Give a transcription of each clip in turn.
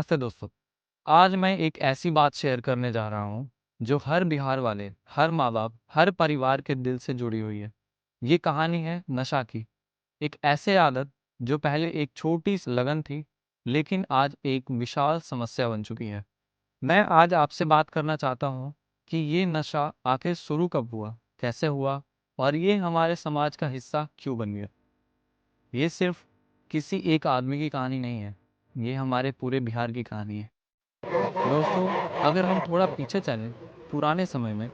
नमस्ते दोस्तों। आज मैं एक ऐसी बात शेयर करने जा रहा हूँ जो हर बिहार वाले, हर माँ बाप, हर परिवार के दिल से जुड़ी हुई है। ये कहानी है नशा की। एक ऐसे आदत जो पहले एक छोटी सी लगन थी, लेकिन आज एक विशाल समस्या बन चुकी है। मैं आज आपसे बात करना चाहता हूँ कि ये नशा आखिर शुरू कब हुआ, कैसे हुआ और ये हमारे समाज का हिस्सा क्यों बन गया। ये सिर्फ किसी एक आदमी की कहानी नहीं है, ये हमारे पूरे बिहार की कहानी है। दोस्तों, अगर हम थोड़ा पीछे चलें, पुराने समय में,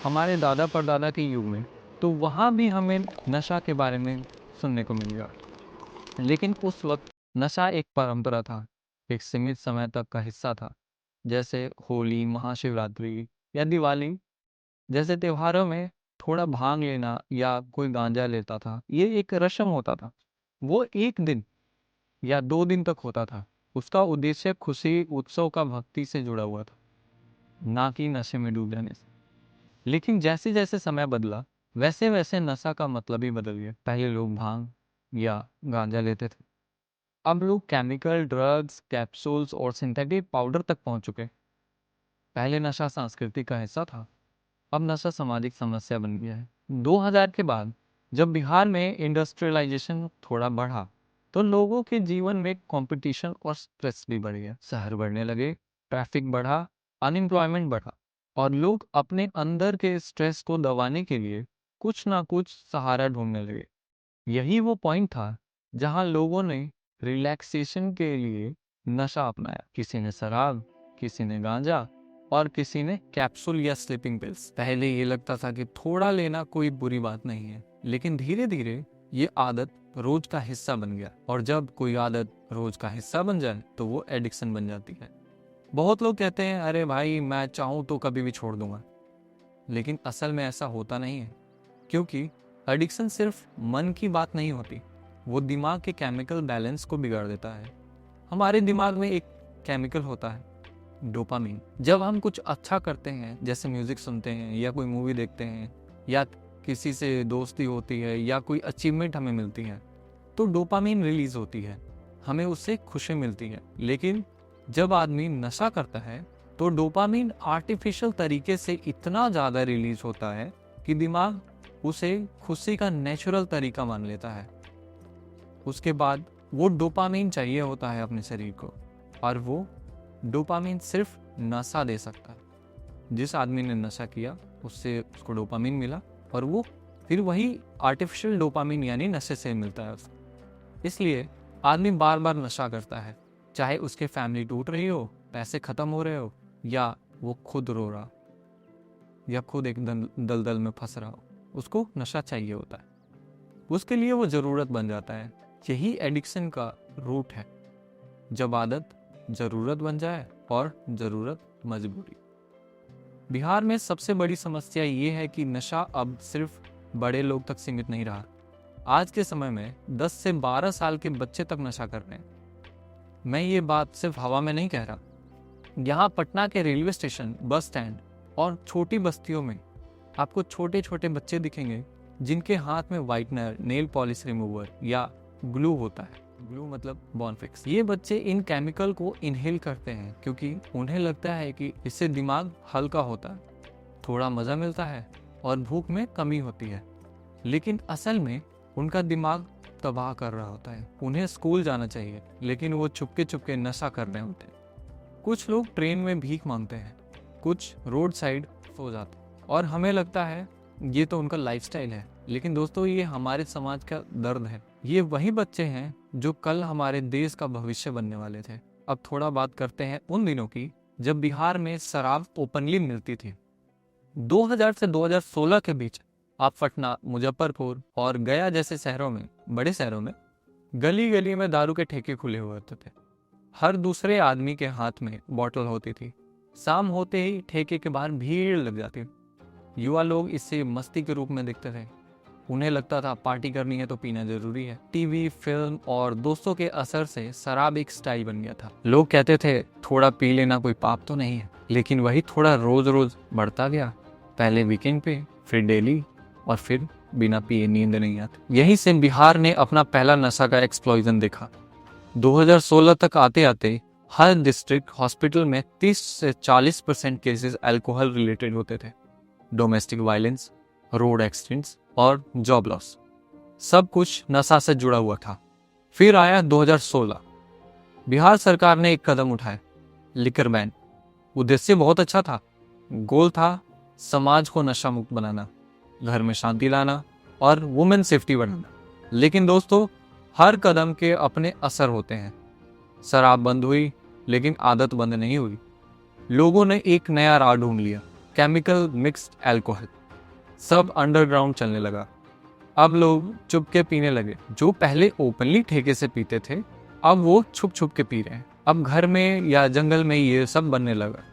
हमारे दादा परदादा के युग में, तो वहाँ भी हमें नशा के बारे में सुनने को मिलेगा। लेकिन उस वक्त नशा एक परंपरा था, एक सीमित समय तक का हिस्सा था। जैसे होली, महाशिवरात्रि या दिवाली जैसे त्योहारों में थोड़ा भांग लेना या कोई गांजा लेता था, ये एक रस्म होता था। वो एक दिन या 2 दिन तक होता था। उसका उद्देश्य खुशी, उत्सव का भक्ति से जुड़ा हुआ था, ना कि नशे में डूब जाने से। लेकिन जैसे-जैसे समय बदला, वैसे-वैसे नशा का मतलब ही बदल गया। पहले लोग भांग या गांजा लेते थे। अब लोग केमिकल, ड्रग्स, कैप्सूल्स और सिंथेटिक पाउडर तक पहुंच चुके। पहले नशा संस्कृति का हिस्सा था, अब नशा सामाजिक समस्या बन गया है। 2000 के बाद जब बिहार में इंडस्ट्रियलाइजेशन थोड़ा बढ़ा, तो लोगों के जीवन में कंपटीशन और स्ट्रेस भी बढ़ गया। शहर बढ़ने लगे, ट्रैफिक बढ़ा, अनएम्प्लॉयमेंट बढ़ा और लोग अपने अंदर के स्ट्रेस को दबाने के लिए कुछ ना कुछ सहारा ढूंढने लगे। यही वो पॉइंट था जहां लोगों ने रिलैक्सेशन के लिए नशा अपनाया। किसी ने शराब, किसी ने गांजा और किसी ने कैप्सूल या स्लीपिंग पिल्स। पहले ये लगता था कि थोड़ा लेना कोई बुरी बात नहीं है, लेकिन धीरे धीरे ये आदत रोज का हिस्सा बन गया। और जब कोई आदत रोज का हिस्सा बन जाए तो वो एडिक्शन बन जाती है। बहुत लोग कहते हैं, अरे भाई मैं चाहूं तो कभी भी छोड़ दूंगा, लेकिन असल में ऐसा होता नहीं है। क्योंकि एडिक्शन सिर्फ मन की बात नहीं होती, वो दिमाग के केमिकल बैलेंस को बिगाड़ देता है। हमारे दिमाग में एक केमिकल होता है, डोपामीन। जब हम कुछ अच्छा करते हैं, जैसे म्यूजिक सुनते हैं या कोई मूवी देखते हैं या किसी से दोस्ती होती है या कोई अचीवमेंट हमें मिलती है, तो डोपामीन रिलीज होती है, हमें उससे खुशी मिलती है। लेकिन जब आदमी नशा करता है तो डोपामीन आर्टिफिशियल तरीके से इतना ज़्यादा रिलीज होता है कि दिमाग उसे खुशी का नेचुरल तरीका मान लेता है। उसके बाद वो डोपामीन चाहिए होता है अपने शरीर को, और वो डोपामीन सिर्फ नशा दे सकता है। जिस आदमी ने नशा किया उससे उसको डोपामीन मिला, और वो फिर वही आर्टिफिशियल डोपामीन यानी नशे से मिलता है उसको। इसलिए आदमी बार बार नशा करता है, चाहे उसके फैमिली टूट रही हो, पैसे खत्म हो रहे हो, या वो खुद रो रहा या खुद एक दलदल में फंस रहा हो, उसको नशा चाहिए होता है। उसके लिए वो ज़रूरत बन जाता है। यही एडिक्शन का रूट है, जब आदत ज़रूरत बन जाए और ज़रूरत मजबूरी। बिहार में सबसे बड़ी समस्या ये है कि नशा अब सिर्फ बड़े लोग तक सीमित नहीं रहा। आज के समय में 10 से 12 साल के बच्चे तक नशा कर रहे हैं। मैं ये बात सिर्फ हवा में नहीं कह रहा। यहाँ पटना के रेलवे स्टेशन, बस स्टैंड और छोटी बस्तियों में आपको छोटे छोटे बच्चे दिखेंगे जिनके हाथ में व्हाइटनर, नेल पॉलिश रिमूवर या ग्लू होता है। ग्लू मतलब बॉनफिक्स। ये बच्चे इन केमिकल को इनहेल करते हैं क्योंकि उन्हें लगता है कि इससे दिमाग हल्का होता है, थोड़ा मजा मिलता है और भूख में कमी होती है। लेकिन असल में उनका दिमाग तबाह कर रहा होता है। उन्हें स्कूल जाना चाहिए, लेकिन वो चुपके चुपके नशा कर रहे होते हैं। कुछ लोग ट्रेन में भीख मांगते हैं, कुछ रोड साइड सो जाते हैं, और हमें लगता है ये तो उनका लाइफस्टाइल है। लेकिन दोस्तों, ये हमारे समाज का दर्द है। ये वही बच्चे हैं जो कल हमारे देश का भविष्य बनने वाले थे। अब थोड़ा बात करते हैं उन दिनों की जब बिहार में शराब ओपनली मिलती थी। 2000 से 2016 के बीच आप पटना, मुजफ्फरपुर और गया जैसे शहरों में, बड़े शहरों में, गली गली में दारू के ठेके खुले हुए होते थे। हर दूसरे आदमी के हाथ में बोतल होती थी। शाम होते ही ठेके के बाहर भीड़ लग जाती। युवा लोग इसे मस्ती के रूप में देखते थे। उन्हें लगता था पार्टी करनी है तो पीना जरूरी है। टीवी, फिल्म और दोस्तों के असर से शराब एक स्टाइल बन गया था। लोग कहते थे थोड़ा पी लेना कोई पाप तो नहीं है, लेकिन वही थोड़ा रोज रोज बढ़ता गया। पहले वीकेंड पे, फिर डेली, और फिर बिना पिए नींद नहीं आती। यहीं से बिहार ने अपना पहला नशा का एक्सप्लोजन देखा। 2016 तक आते आते हर डिस्ट्रिक्ट हॉस्पिटल में 30 से 40% केसेस अल्कोहल रिलेटेड होते थे। डोमेस्टिक वायलेंस, रोड एक्सीडेंट्स और जॉब लॉस, सब कुछ नशा से जुड़ा हुआ था। फिर आया 2016। बिहार सरकार ने एक कदम उठाया, लिकर बैन। उद्देश्य बहुत अच्छा था। गोल था समाज को नशा मुक्त बनाना, घर में शांति लाना और वुमेन सेफ्टी बढ़ाना। लेकिन दोस्तों, हर कदम के अपने असर होते हैं। शराब बंद हुई, लेकिन आदत बंद नहीं हुई। लोगों ने एक नया राह ढूंढ लिया, केमिकल मिक्स्ड अल्कोहल। सब अंडरग्राउंड चलने लगा। अब लोग चुपके पीने लगे। जो पहले ओपनली ठेके से पीते थे, अब वो छुप छुप के पी रहे हैं। अब घर में या जंगल में ये सब बनने लगा।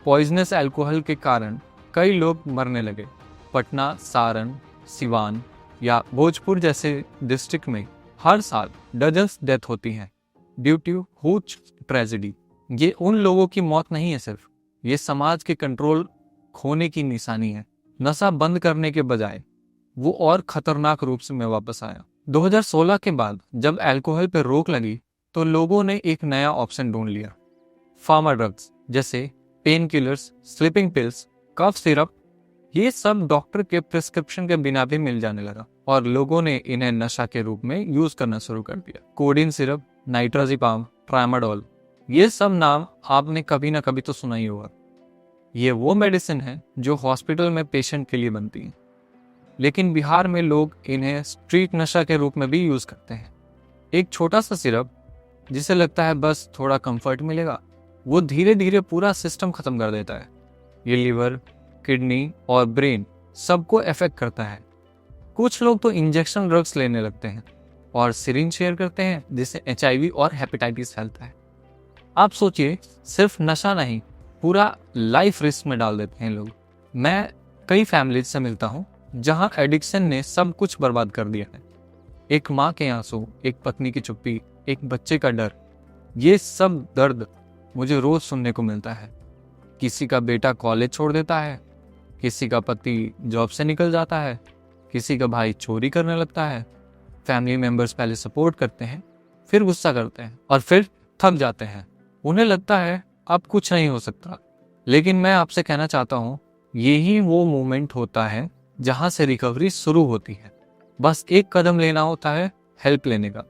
पॉइजनस अल्कोहल के कारण कई लोग मरने लगे। पटना, सारण, सिवान या भोजपुर जैसे डिस्ट्रिक्ट में हर साल डजन्स डेथ होती हैं ड्यू टू ह्यूज ट्रेजेडी। ये उन लोगों की मौत नहीं है सिर्फ, ये समाज के कंट्रोल खोने की निशानी है। नशा बंद करने के बजाय वो और खतरनाक रूप से में वापस आया। 2016 के बाद जब अल्कोहल पर रोक लगी तो लोगों ने एक नया ऑप्शन ढूंढ लिया, फार्मा ड्रग्स जैसे painkillers, sleeping pills, cough syrup. ये सब डॉक्टर के प्रिस्क्रिप्शन के बिना भी मिल जाने लगा और लोगों ने इन्हें नशा के रूप में यूज करना शुरू कर दिया। कोडीन सिरप, नाइट्राजिपाम, ट्रामाडोल, ये सब नाम आपने कभी ना कभी तो सुना ही होगा। ये वो मेडिसिन है जो हॉस्पिटल में पेशेंट के लिए बनती है, लेकिन बिहार में लोग इन्हें स्ट्रीट नशा के रूप में भी यूज करते हैं। एक छोटा सा सिरप जिसे लगता है बस थोड़ा कंफर्ट मिलेगा, वो धीरे धीरे पूरा सिस्टम खत्म कर देता है। ये लिवर, किडनी और ब्रेन सबको इफेक्ट करता है। कुछ लोग तो इंजेक्शन ड्रग्स लेने लगते हैं और सिरिंज शेयर करते हैं, जिससे HIV और हेपेटाइटिस फैलता है। आप सोचिए, सिर्फ नशा नहीं, पूरा लाइफ रिस्क में डाल देते हैं लोग। मैं कई फैमिलीज से मिलता हूँ जहां एडिक्शन ने सब कुछ बर्बाद कर दिया है। एक माँ के आंसू, एक पत्नी की चुप्पी, एक बच्चे का डर, ये सब दर्द मुझे रोज सुनने को मिलता है। किसी का बेटा कॉलेज छोड़ देता है, किसी का पति जॉब से निकल जाता है, किसी का भाई चोरी करने लगता है। फैमिली मेंबर्स पहले सपोर्ट करते हैं, फिर गुस्सा करते हैं और फिर थक जाते हैं। उन्हें लगता है अब कुछ नहीं हो सकता। लेकिन मैं आपसे कहना चाहता हूँ, यही वो मोमेंट होता है जहां से रिकवरी शुरू होती है। बस एक कदम लेना होता है, हेल्प लेने का।